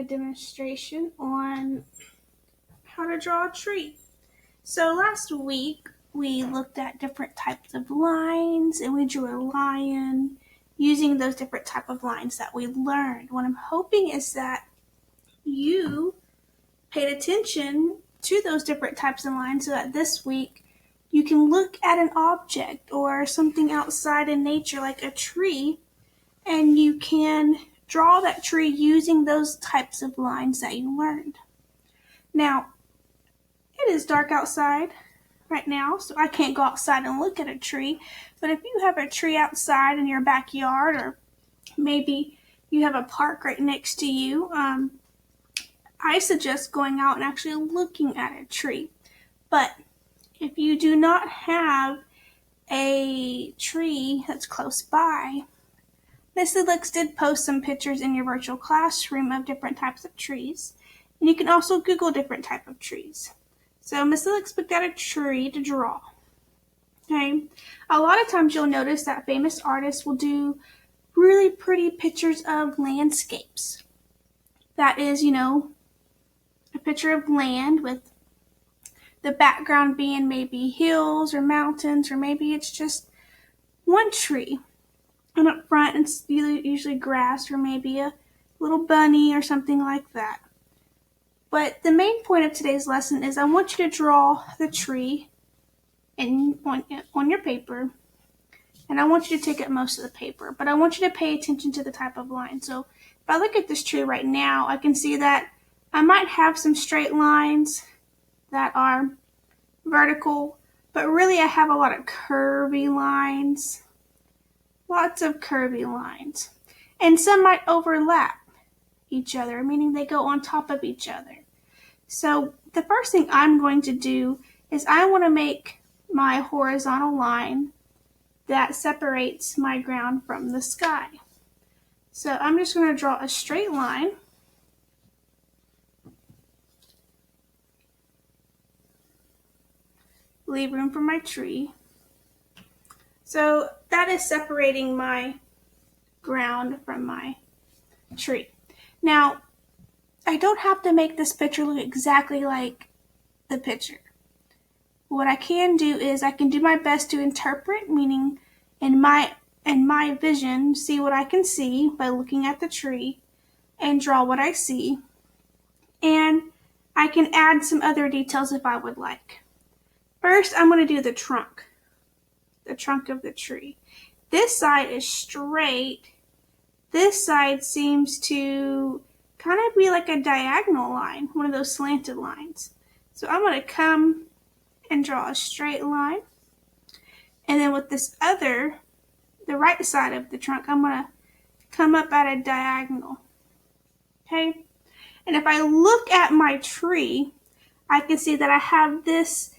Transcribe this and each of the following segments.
a demonstration on how to draw a tree. So last week we looked at different types of lines and we drew a lion using those different type of lines that we learned. What I'm hoping is that you paid attention to those different types of lines so that this week you can look at an object or something outside in nature like a tree and you can draw that tree using those types of lines that you learned. Now, it is dark outside right now, so I can't go outside and look at a tree, but if you have a tree outside in your backyard or maybe you have a park right next to you, I suggest going out and actually looking at a tree. But if you do not have a tree that's close by, Miss Alex did post some pictures in your virtual classroom of different types of trees, and you can also Google different types of trees. So Miss Alex picked out a tree to draw. Okay, a lot of times you'll notice that famous artists will do really pretty pictures of landscapes. That is, a picture of land with the background being maybe hills or mountains, or maybe it's just one tree. And up front it's usually grass or maybe a little bunny or something like that. But the main point of today's lesson is I want you to draw the tree on your paper, and I want you to take up most of the paper, but I want you to pay attention to the type of line. So if I look at this tree right now, I can see that I might have some straight lines that are vertical, but really I have a lot of curvy lines. Lots of curvy lines. And some might overlap each other, meaning they go on top of each other. So the first thing I'm going to do is I want to make my horizontal line that separates my ground from the sky. So I'm just going to draw a straight line. Leave room for my tree. So that is separating my ground from my tree. Now, I don't have to make this picture look exactly like the picture. What I can do is I can do my best to interpret, meaning in my vision, see what I can see by looking at the tree and draw what I see. And I can add some other details if I would like. First, I'm going to do the trunk of the tree. This side is straight. This side seems to kind of be like a diagonal line, one of those slanted lines. So I'm going to come and draw a straight line. And then with this other, the right side of the trunk, I'm going to come up at a diagonal. Okay? And if I look at my tree, I can see that I have these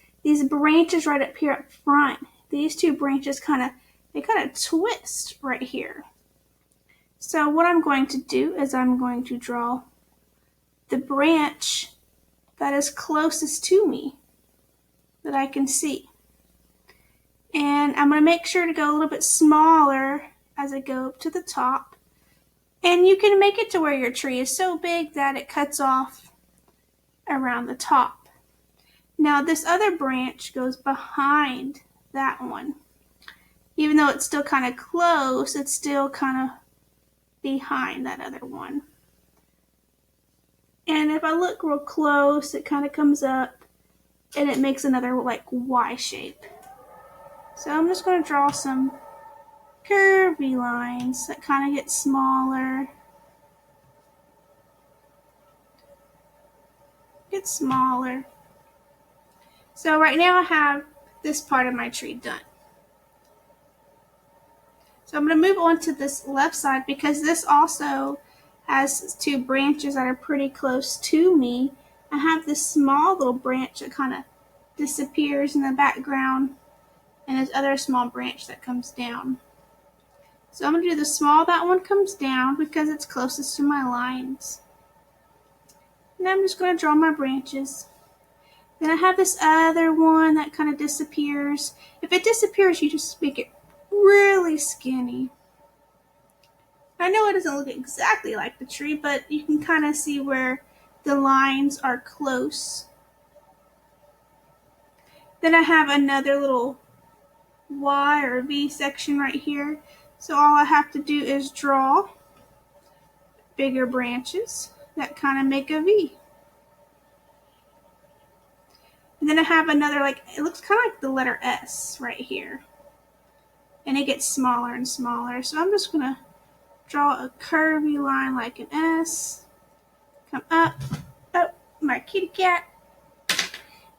branches right up here up front. These two branches kind of twist right here. So what I'm going to do is I'm going to draw the branch that is closest to me that I can see. And I'm going to make sure to go a little bit smaller as I go up to the top. And you can make it to where your tree is so big that it cuts off around the top. Now this other branch goes behind that one. Even though it's still kind of close, it's still kind of behind that other one. And if I look real close, it kind of comes up and it makes another like Y shape. So I'm just going to draw some curvy lines that kind of get smaller. So right now I have this part of my tree done. So I'm going to move on to this left side because this also has two branches that are pretty close to me. I have this small little branch that kind of disappears in the background and this other small branch that comes down. So I'm going to do the small, that one comes down because it's closest to my lines. And I'm just going to draw my branches. Then I have this other one that kind of disappears. If it disappears, you just make it really skinny. I know it doesn't look exactly like the tree, but you can kind of see where the lines are close. Then I have another little Y or V section right here. So all I have to do is draw bigger branches that kind of make a V. And then I have another, like, it looks kind of like the letter S right here. And it gets smaller and smaller. So I'm just going to draw a curvy line like an S. Come up. Oh, my kitty cat.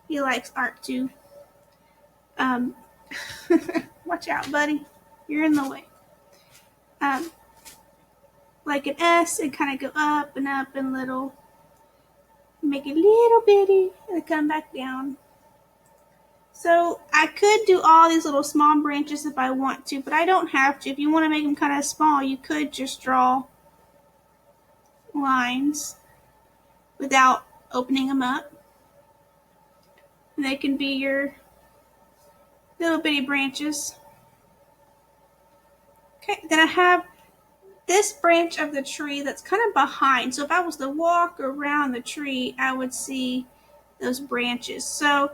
He likes art too. Watch out, buddy. You're in the way. Like an S, and kind of go up and little. Make it little bitty and come back down. So I could do all these little small branches if I want to, but I don't have to. If you want to make them kind of small, you could just draw lines without opening them up. And they can be your little bitty branches. Okay, then I have this branch of the tree that's kind of behind. So if I was to walk around the tree, I would see those branches. So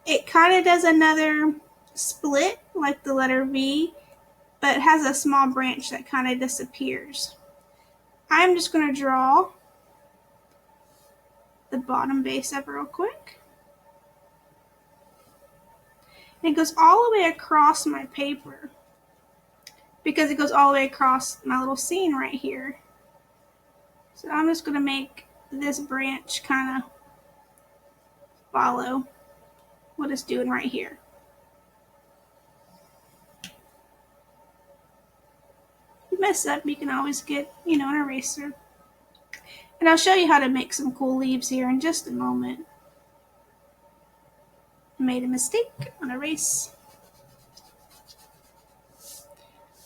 it kind of does another split like the letter V, but it has a small branch that kind of disappears. I'm just going to draw the bottom base of it real quick. And it goes all the way across my paper because it goes all the way across my little scene right here. So I'm just going to make this branch kind of follow what it's doing right here. If you mess up, you can always get, an eraser. And I'll show you how to make some cool leaves here in just a moment. I made a mistake on erase.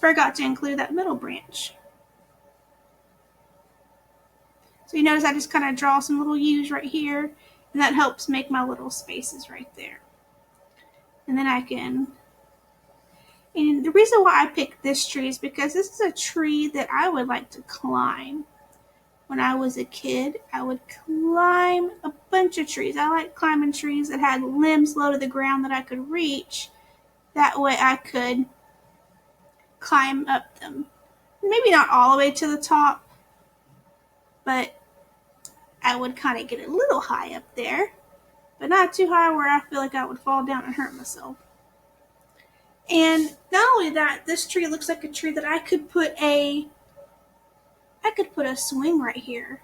Forgot to include that middle branch. So you notice I just kind of draw some little U's right here, and that helps make my little spaces right there. And then and the reason why I picked this tree is because this is a tree that I would like to climb. When I was a kid, I would climb a bunch of trees. I like climbing trees that had limbs low to the ground that I could reach. That way I could climb up them. Maybe not all the way to the top, but I would kind of get a little high up there, but not too high where I feel like I would fall down and hurt myself. And not only that, this tree looks like a tree that I could put a swing right here.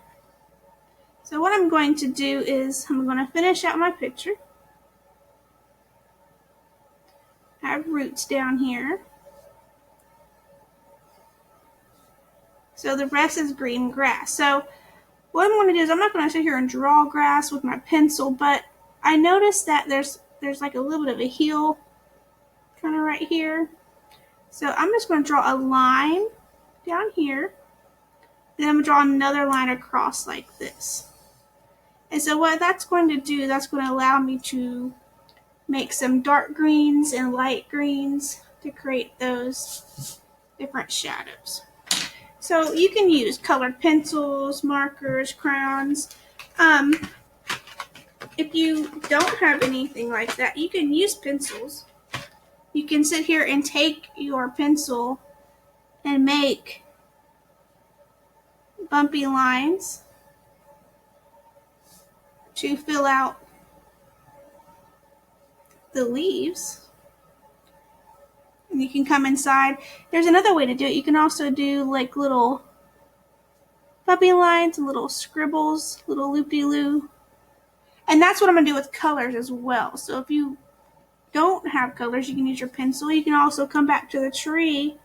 So what I'm going to do is I'm going to finish out my picture. I have roots down here. So the rest is green grass. So what I'm going to do is I'm not going to sit here and draw grass with my pencil, but I noticed that there's like a little bit of a heel kind of right here. So I'm just going to draw a line down here. Then I'm going to draw another line across like this. And so what that's going to do, that's going to allow me to make some dark greens and light greens to create those different shadows. So you can use colored pencils, markers, crayons. If you don't have anything like that, you can use pencils. You can sit here and take your pencil and make bumpy lines to fill out the leaves. And you can come inside. There's another way to do it. You can also do like little bumpy lines, little scribbles, little loop-de-loo. And that's what I'm going to do with colors as well. So if you don't have colors, you can use your pencil. You can also come back to the tree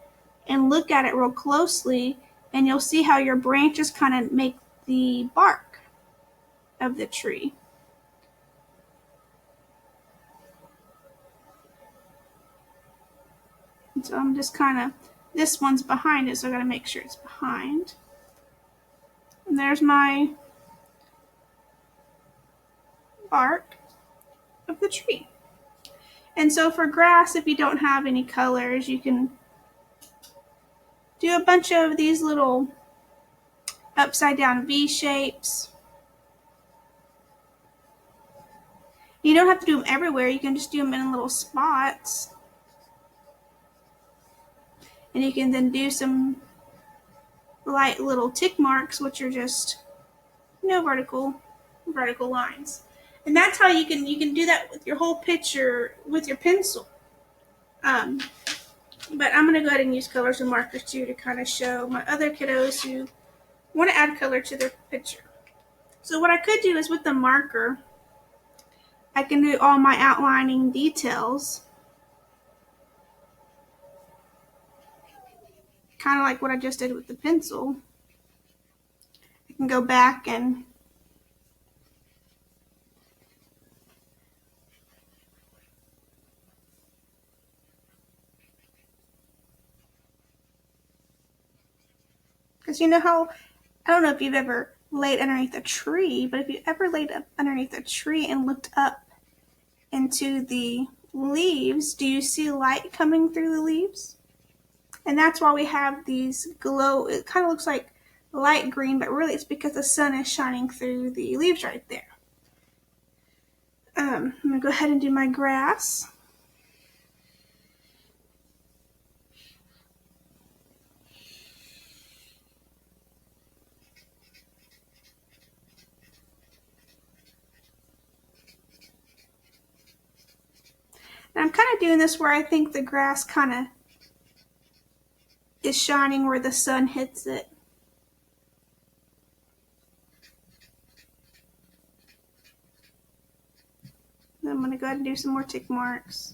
and look at it real closely, and you'll see how your branches kind of make the bark of the tree. And so I'm just this one's behind it, so I gotta make sure it's behind. And there's my bark of the tree. And so for grass, if you don't have any colors, you can do a bunch of these little upside down V shapes. You don't have to do them everywhere. You can just do them in little spots. And you can then do some light little tick marks, which are just, vertical lines. And that's how you can do that with your whole picture with your pencil. But I'm going to go ahead and use colors and markers too to kind of show my other kiddos who want to add color to their picture. So what I could do is with the marker, I can do all my outlining details, kind of like what I just did with the pencil. I can go back and because you know how, I don't know if you've ever laid underneath a tree, but if you ever laid up underneath a tree and looked up into the leaves, do you see light coming through the leaves? And that's why we have these glow. It kind of looks like light green, but really it's because the sun is shining through the leaves right there. I'm going to go ahead and do my grass. And I'm kind of doing this where I think the grass kind of is shining where the sun hits it. Then I'm going to go ahead and do some more tick marks.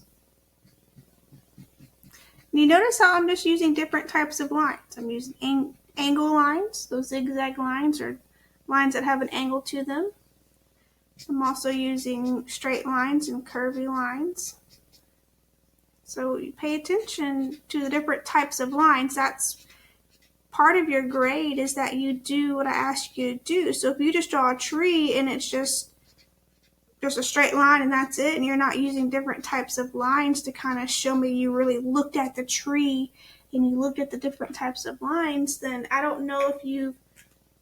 And you notice how I'm just using different types of lines. I'm using angle lines, those zigzag lines or lines that have an angle to them. I'm also using straight lines and curvy lines. So you pay attention to the different types of lines. That's part of your grade, is that you do what I ask you to do. So if you just draw a tree and it's just a straight line and that's it, and you're not using different types of lines to kind of show me you really looked at the tree and you looked at the different types of lines, then I don't know if you've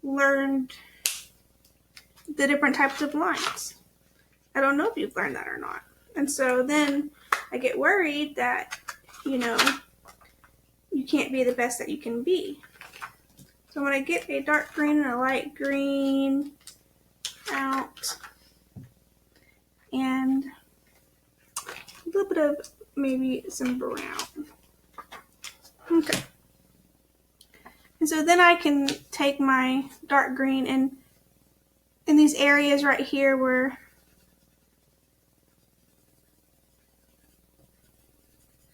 learned the different types of lines. I don't know if you've learned that or not. And so then I get worried that, you can't be the best that you can be. So when I get a dark green and a light green out, and a little bit of maybe some brown. Okay. And so then I can take my dark green and in these areas right here where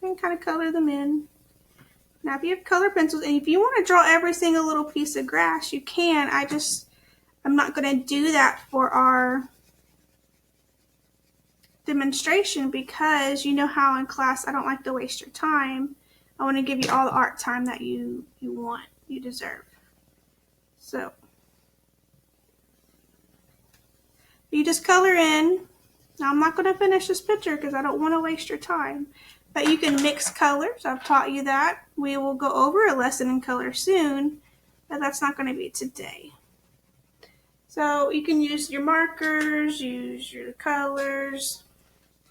I can kind of color them in. Now if you have color pencils and if you want to draw every single little piece of grass, you can. I'm not going to do that for our demonstration because you know how in class I don't like to waste your time. I want to give you all the art time that you want, you deserve. So you just color in. Now I'm not going to finish this picture because I don't want to waste your time. But you can mix colors. I've taught you that. We will go over a lesson in color soon, but that's not going to be today. So you can use your markers, use your colors,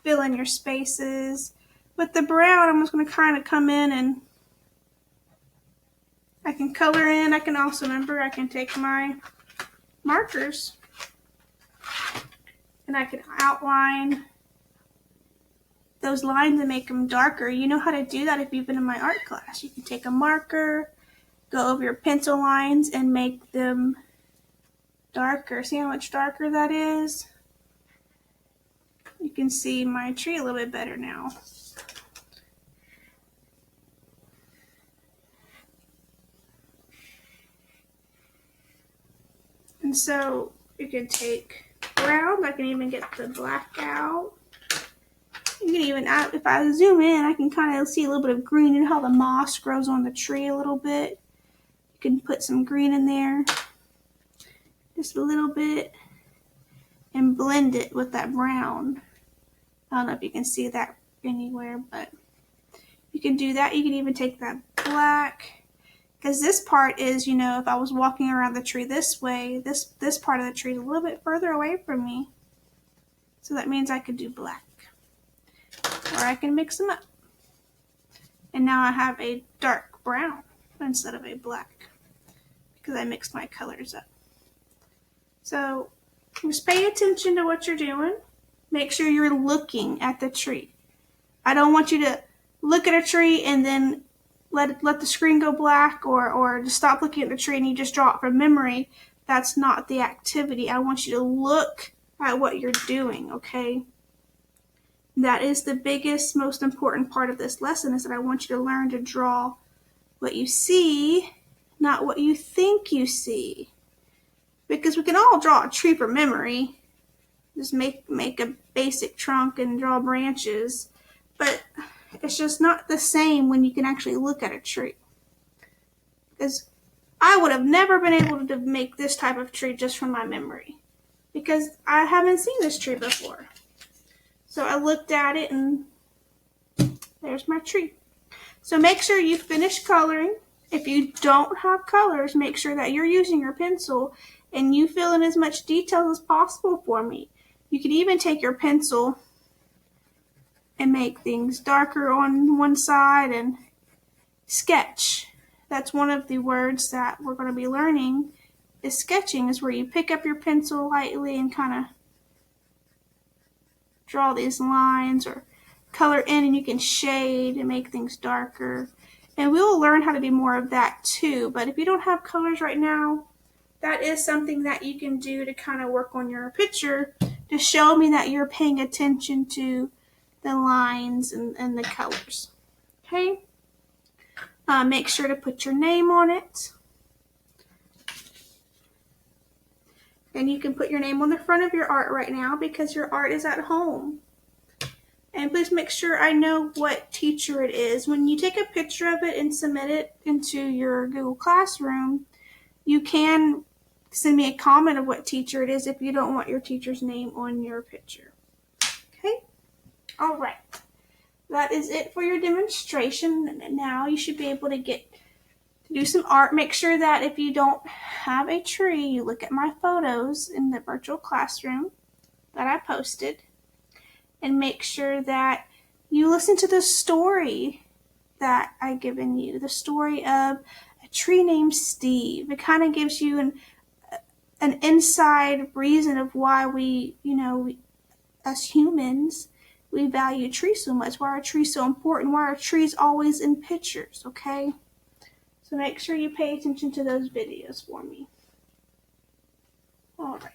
fill in your spaces. With the brown, I'm just going to kind of come in and I can color in. I can also, I can take my markers and I can outline those lines and make them darker. You know how to do that if you've been in my art class. You can take a marker, go over your pencil lines and make them darker. See how much darker that is? You can see my tree a little bit better now. And so you can take brown. I can even get the black out. You can even, if I zoom in, I can kind of see a little bit of green. You know how the moss grows on the tree a little bit? You can put some green in there, just a little bit, and blend it with that brown. I don't know if you can see that anywhere, but you can do that. You can even take that black, Because this part is, you know, if I was walking around the tree this way, this part of the tree is a little bit further away from me. So that means I could do black. Or I can mix them up. And now I have a dark brown instead of a black because I mixed my colors up. So just pay attention to what you're doing. Make sure you're looking at the tree. I don't want you to look at a tree and then let the screen go black or just stop looking at the tree and you just draw it from memory. That's not the activity. I want you to look at what you're doing, okay? That is the biggest, most important part of this lesson, is that I want you to learn to draw what you see, not what you think you see. Because we can all draw a tree from memory. Just make a basic trunk and draw branches. But it's just not the same when you can actually look at a tree. Because I would have never been able to make this type of tree just from my memory. Because I haven't seen this tree before. So I looked at it and there's my tree. So make sure you finish coloring. If you don't have colors, make sure that you're using your pencil and you fill in as much detail as possible for me. You can even take your pencil and make things darker on one side and sketch. That's one of the words that we're going to be learning, is sketching, is where you pick up your pencil lightly and kind of draw these lines or color in, and you can shade and make things darker. And we will learn how to do more of that too. But if you don't have colors right now, that is something that you can do to kind of work on your picture to show me that you're paying attention to the lines and the colors. Okay? Make sure to put your name on it. And you can put your name on the front of your art right now because your art is at home. And please make sure I know what teacher it is. When you take a picture of it and submit it into your Google Classroom, you can send me a comment of what teacher it is if you don't want your teacher's name on your picture. Okay? All right. That is it for your demonstration. Now you should be able to do some art. Make sure that if you don't have a tree, you look at my photos in the virtual classroom that I posted, and make sure that you listen to the story that I've given you, the story of a tree named Steve. It kind of gives you an inside reason of why we, as humans, we value trees so much, why are trees so important, why are trees always in pictures, okay? So make sure you pay attention to those videos for me. All right.